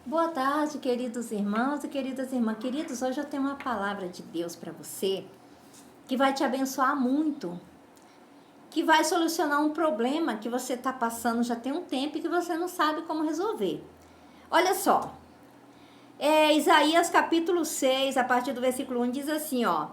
Boa tarde, queridos irmãos e queridas irmãs. Queridos, hoje eu tenho uma palavra de Deus para você que vai te abençoar muito, que vai solucionar um problema que você está passando já tem um tempo e que você não sabe como resolver. Olha só, Isaías capítulo 6, a partir do versículo 1, diz assim, ó: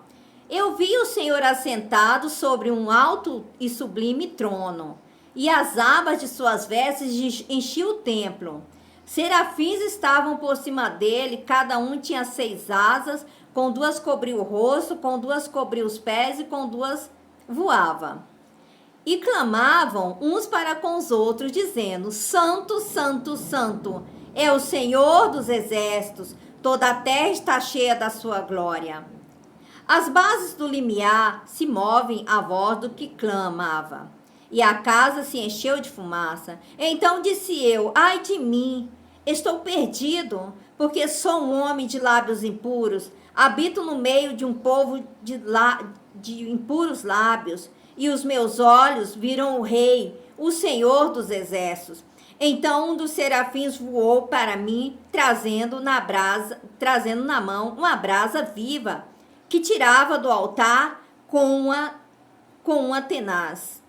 Eu vi o Senhor assentado sobre um alto e sublime trono, e as abas de suas vestes enchiam o templo. Serafins estavam por cima dele, cada um tinha 6 asas, com 2 cobria o rosto, com 2 cobria os pés e com 2 voava. E clamavam uns para com os outros, dizendo: Santo, Santo, Santo, é o Senhor dos exércitos, toda a terra está cheia da sua glória. As bases do limiar se movem à voz do que clamava, e a casa se encheu de fumaça. Então disse eu: Ai de mim, estou perdido, porque sou um homem de lábios impuros, habito no meio de um povo de impuros lábios, e os meus olhos viram o Rei, o Senhor dos exércitos. Então um dos serafins voou para mim, trazendo na mão uma brasa viva, que tirava do altar com uma tenaz.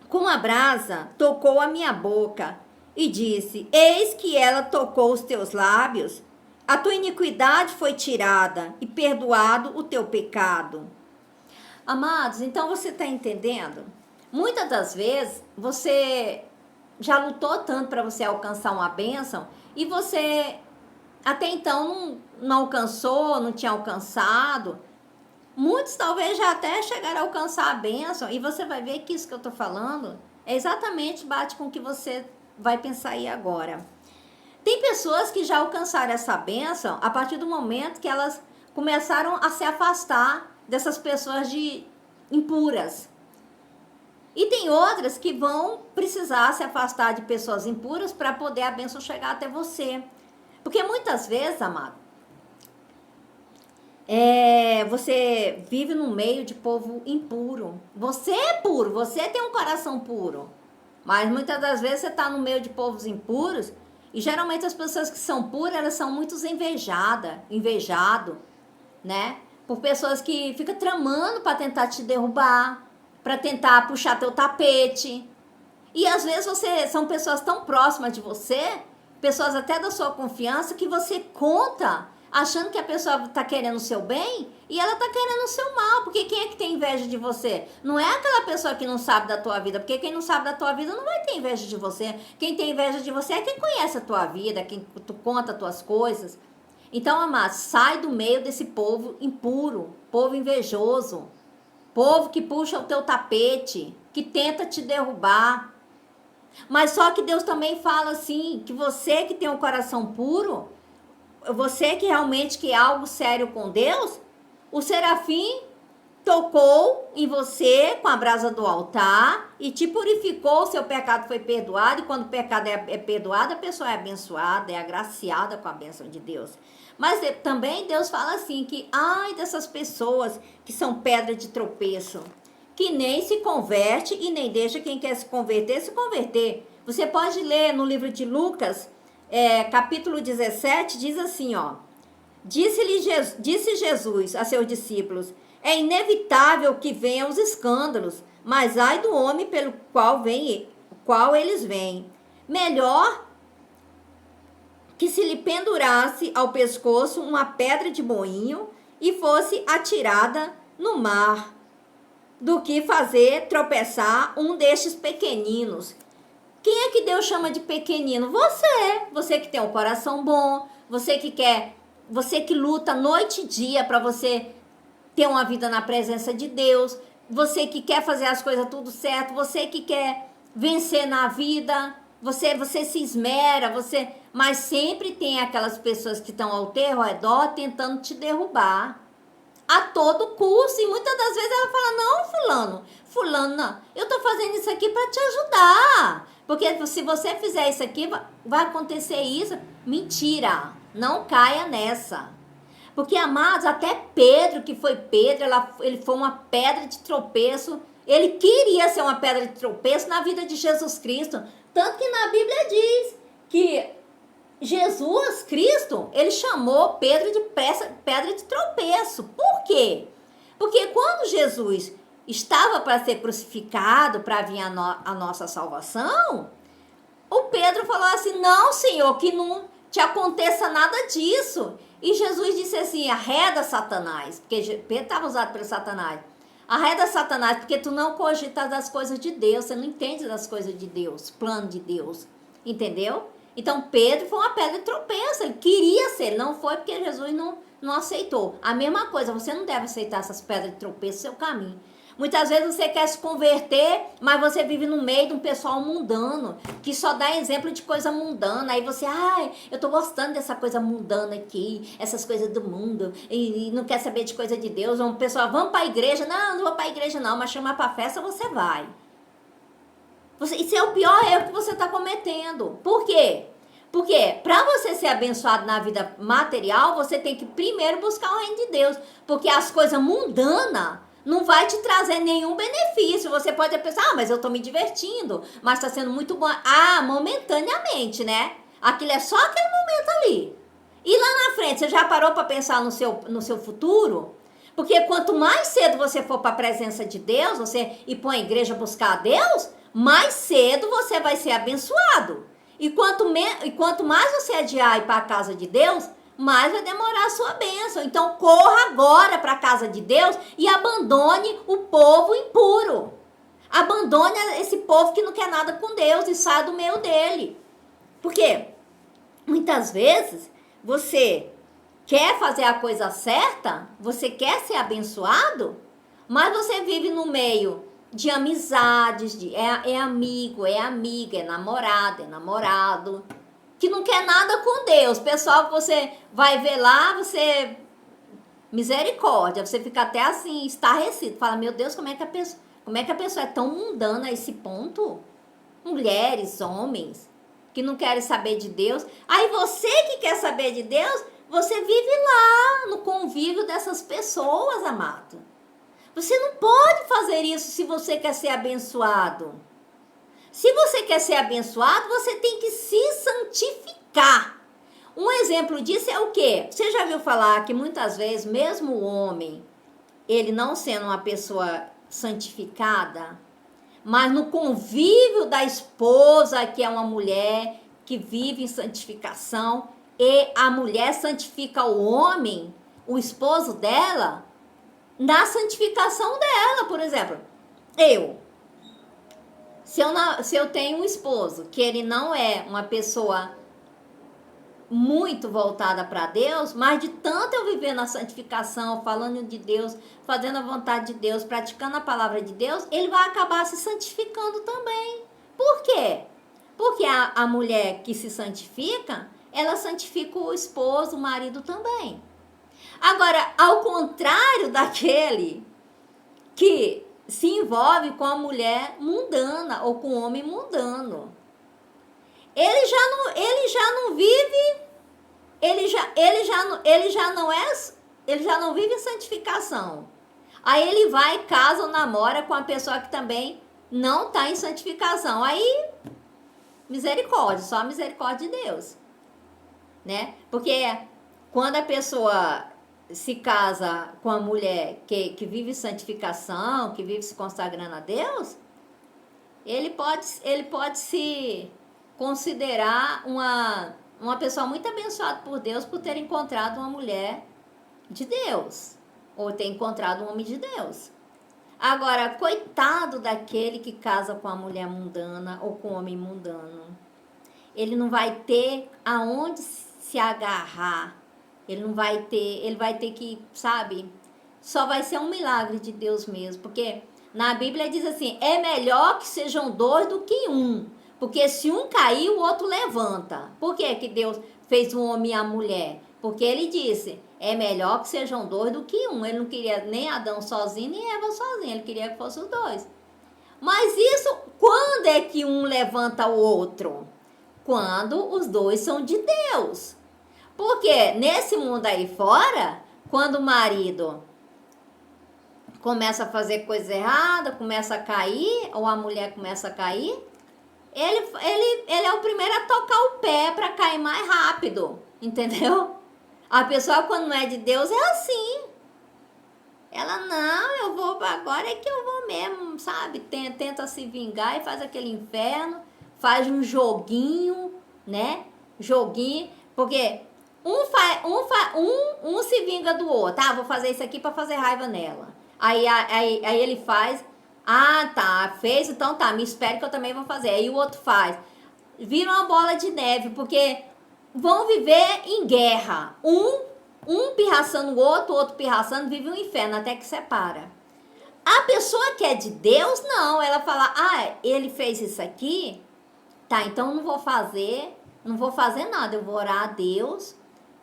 Com a brasa, tocou a minha boca e disse: Eis que ela tocou os teus lábios, a tua iniquidade foi tirada e perdoado o teu pecado. Amados, então você está entendendo? Muitas das vezes você já lutou tanto para você alcançar uma bênção e você até então não alcançou, não tinha alcançado. Muitos talvez já até chegaram a alcançar a bênção, e você vai ver que isso que eu estou falando é exatamente bate com o que você vai pensar aí agora. Tem pessoas que já alcançaram essa bênção a partir do momento que elas começaram a se afastar dessas pessoas impuras. E tem outras que vão precisar se afastar de pessoas impuras para poder a bênção chegar até você. Porque muitas vezes, amado, você vive no meio de povo impuro. Você é puro, você tem um coração puro. Mas muitas das vezes você está no meio de povos impuros, e geralmente as pessoas que são puras, elas são muito invejado, né? Por pessoas que ficam tramando para tentar te derrubar, para tentar puxar teu tapete. E às vezes são pessoas tão próximas de você, pessoas até da sua confiança, que você conta achando que a pessoa está querendo o seu bem e ela está querendo o seu mal. Porque quem é que tem inveja de você? Não é aquela pessoa que não sabe da tua vida, porque quem não sabe da tua vida não vai ter inveja de você. Quem tem inveja de você é quem conhece a tua vida, quem tu conta as tuas coisas. Então, amado, sai do meio desse povo impuro, povo invejoso, povo que puxa o teu tapete, que tenta te derrubar. Mas só que Deus também fala assim, que você que tem um coração puro, você que realmente quer algo sério com Deus, o serafim tocou em você com a brasa do altar e te purificou, seu pecado foi perdoado. E quando o pecado é perdoado, a pessoa é abençoada, é agraciada com a bênção de Deus. Mas também Deus fala assim, que ai dessas pessoas que são pedra de tropeço, que nem se converte e nem deixa quem quer se converter. Você pode ler no livro de Lucas, capítulo 17, diz assim, ó: Disse Jesus a seus discípulos: É inevitável que venham os escândalos, mas ai do homem pelo qual eles vêm. Melhor que se lhe pendurasse ao pescoço uma pedra de moinho e fosse atirada no mar, do que fazer tropeçar um destes pequeninos. Quem é que Deus chama de pequenino? Você que tem um coração bom, você que luta noite e dia para você ter uma vida na presença de Deus, você que quer fazer as coisas tudo certo, você que quer vencer na vida, você se esmera, mas sempre tem aquelas pessoas que estão ao teu redor tentando te derrubar a todo custo. E muitas das vezes ela fala: não, fulano, não, eu tô fazendo isso aqui para te ajudar, porque se você fizer isso aqui, vai acontecer isso. Mentira, não caia nessa. Porque, amados, até Pedro, que foi Pedro, ele foi uma pedra de tropeço. Ele queria ser uma pedra de tropeço na vida de Jesus Cristo. Tanto que na Bíblia diz que Jesus Cristo, ele chamou Pedro de pedra de tropeço. Por quê? Porque quando Jesus estava para ser crucificado, para vir a nossa salvação, o Pedro falou assim, não, Senhor, que não te aconteça nada disso. E Jesus disse assim, arreda Satanás, porque Pedro estava usado pelo Satanás. Arreda Satanás, porque tu não cogitas das coisas de Deus, você não entende das coisas de Deus, plano de Deus, entendeu? Então Pedro foi uma pedra de tropeço, ele queria ser, não foi porque Jesus não aceitou. A mesma coisa, você não deve aceitar essas pedras de tropeço, seu caminho. Muitas vezes você quer se converter, mas você vive no meio de um pessoal mundano, que só dá exemplo de coisa mundana. Aí você, ai, eu tô gostando dessa coisa mundana aqui, essas coisas do mundo, e não quer saber de coisa de Deus. Um pessoal, vamos pra igreja. Não vou pra igreja não, mas chamar pra festa você vai. Isso é o pior erro que você tá cometendo. Por quê? Porque para você ser abençoado na vida material, você tem que primeiro buscar o reino de Deus. Porque as coisas mundanas não vai te trazer nenhum benefício. Você pode pensar, mas eu tô me divertindo, mas tá sendo muito bom. Ah, momentaneamente, né? Aquilo é só aquele momento ali. E lá na frente, você já parou para pensar no seu futuro? Porque quanto mais cedo você for para a presença de Deus, você ir para a igreja buscar a Deus, mais cedo você vai ser abençoado. E quanto mais você adiar ir para a casa de Deus, mais vai demorar a sua bênção. Então, corra agora para a casa de Deus e abandone o povo impuro. Abandone esse povo que não quer nada com Deus e saia do meio dele. Porque muitas vezes você quer fazer a coisa certa, você quer ser abençoado, mas você vive no meio de amizades, é amigo, é amiga, é namorada, é namorado, que não quer nada com Deus. Pessoal que você vai ver lá, você... Misericórdia, você fica até assim, estarrecido. Fala, meu Deus, como é que a pessoa é tão mundana a esse ponto? Mulheres, homens, que não querem saber de Deus. Aí você que quer saber de Deus, você vive lá no convívio dessas pessoas, amado. Você não pode fazer isso se você quer ser abençoado. Se você quer ser abençoado, você tem que se santificar. Um exemplo disso é o quê? Você já viu falar que muitas vezes, mesmo o homem, ele não sendo uma pessoa santificada, mas no convívio da esposa, que é uma mulher que vive em santificação, e a mulher santifica o homem, o esposo dela, na santificação dela, por exemplo. Se eu tenho um esposo que ele não é uma pessoa muito voltada para Deus, mas de tanto eu viver na santificação, falando de Deus, fazendo a vontade de Deus, praticando a palavra de Deus, ele vai acabar se santificando também. Por quê? Porque a mulher que se santifica, ela santifica o esposo, o marido também. Agora, ao contrário daquele que se envolve com a mulher mundana ou com o homem mundano, ele já não vive, ele já não vive santificação. Aí ele vai, casa ou namora com a pessoa que também não está em santificação. Aí, misericórdia, só a misericórdia de Deus, né? Porque quando a pessoa se casa com a mulher que vive santificação, que vive se consagrando a Deus, ele pode se considerar uma pessoa muito abençoada por Deus por ter encontrado uma mulher de Deus, ou ter encontrado um homem de Deus. Agora, coitado daquele que casa com a mulher mundana ou com o homem mundano. Ele não vai ter aonde se agarrar. Ele vai ter que, sabe, só vai ser um milagre de Deus mesmo. Porque na Bíblia diz assim, é melhor que sejam dois do que um. Porque se um cair, o outro levanta. Por que que Deus fez o homem e a mulher? Porque ele disse, é melhor que sejam dois do que um. Ele não queria nem Adão sozinho, nem Eva sozinha. Ele queria que fossem os dois. Mas isso, quando é que um levanta o outro? Quando os dois são de Deus. Porque nesse mundo aí fora, quando o marido começa a fazer coisa errada, começa a cair, ou a mulher começa a cair, ele é o primeiro a tocar o pé pé para cair mais rápido, entendeu? A pessoa quando não é de Deus é assim. Ela, não, eu vou, agora é que eu vou mesmo, sabe? Tenta se vingar e faz aquele inferno, faz um joguinho, né? Joguinho, porque um se vinga do outro. Ah, vou fazer isso aqui para fazer raiva nela. Aí ele faz, ah, tá, fez, então tá, me espere que eu também vou fazer. Aí o outro faz. Vira uma bola de neve, porque vão viver em guerra. Um pirraçando o outro pirraçando, vive um inferno até que separa. A pessoa que é de Deus, não. Ela fala, ah, ele fez isso aqui, tá, então não vou fazer nada. Eu vou orar a Deus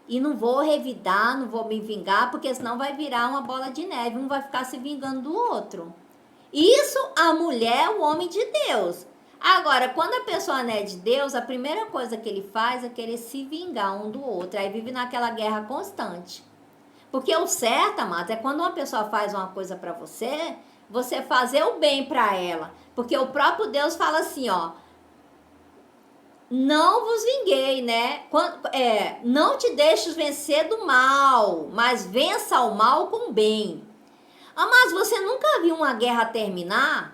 e não vou revidar, não vou me vingar, porque senão vai virar uma bola de neve. Um vai ficar se vingando do outro. Isso a mulher, o homem de Deus. Agora, quando a pessoa não é de Deus, a primeira coisa que ele faz é querer se vingar um do outro. Aí vive naquela guerra constante. Porque o certo, amados, é quando uma pessoa faz uma coisa para você, você fazer o bem para ela. Porque o próprio Deus fala assim, ó, não vos vinguei, né? Não te deixes vencer do mal, mas vença o mal com o bem. Mas você nunca viu uma guerra terminar?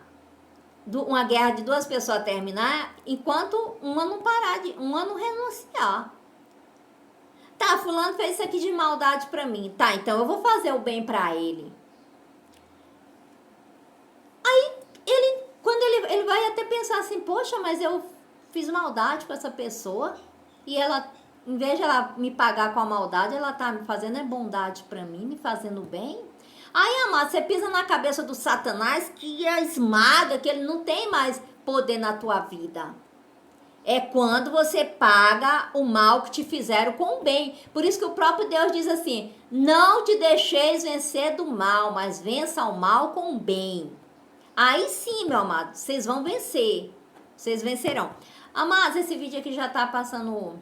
Uma guerra de duas pessoas terminar enquanto uma não parar, uma não renunciar. Tá, fulano fez isso aqui de maldade pra mim. Tá, então eu vou fazer o bem pra ele. Aí, quando ele vai até pensar assim, poxa, mas eu fiz maldade com essa pessoa e ela, em vez de ela me pagar com a maldade, ela tá me fazendo bondade pra mim, me fazendo bem. Aí, amado, você pisa na cabeça do Satanás que a esmaga, que ele não tem mais poder na tua vida. É quando você paga o mal que te fizeram com o bem. Por isso que o próprio Deus diz assim, não te deixeis vencer do mal, mas vença o mal com o bem. Aí sim, meu amado, vocês vão vencer. Vocês vencerão. Amados, esse vídeo aqui já tá passando,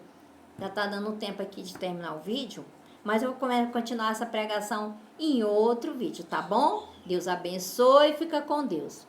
já tá dando tempo aqui de terminar o vídeo. Mas eu vou continuar essa pregação em outro vídeo, tá bom? Deus abençoe e fica com Deus.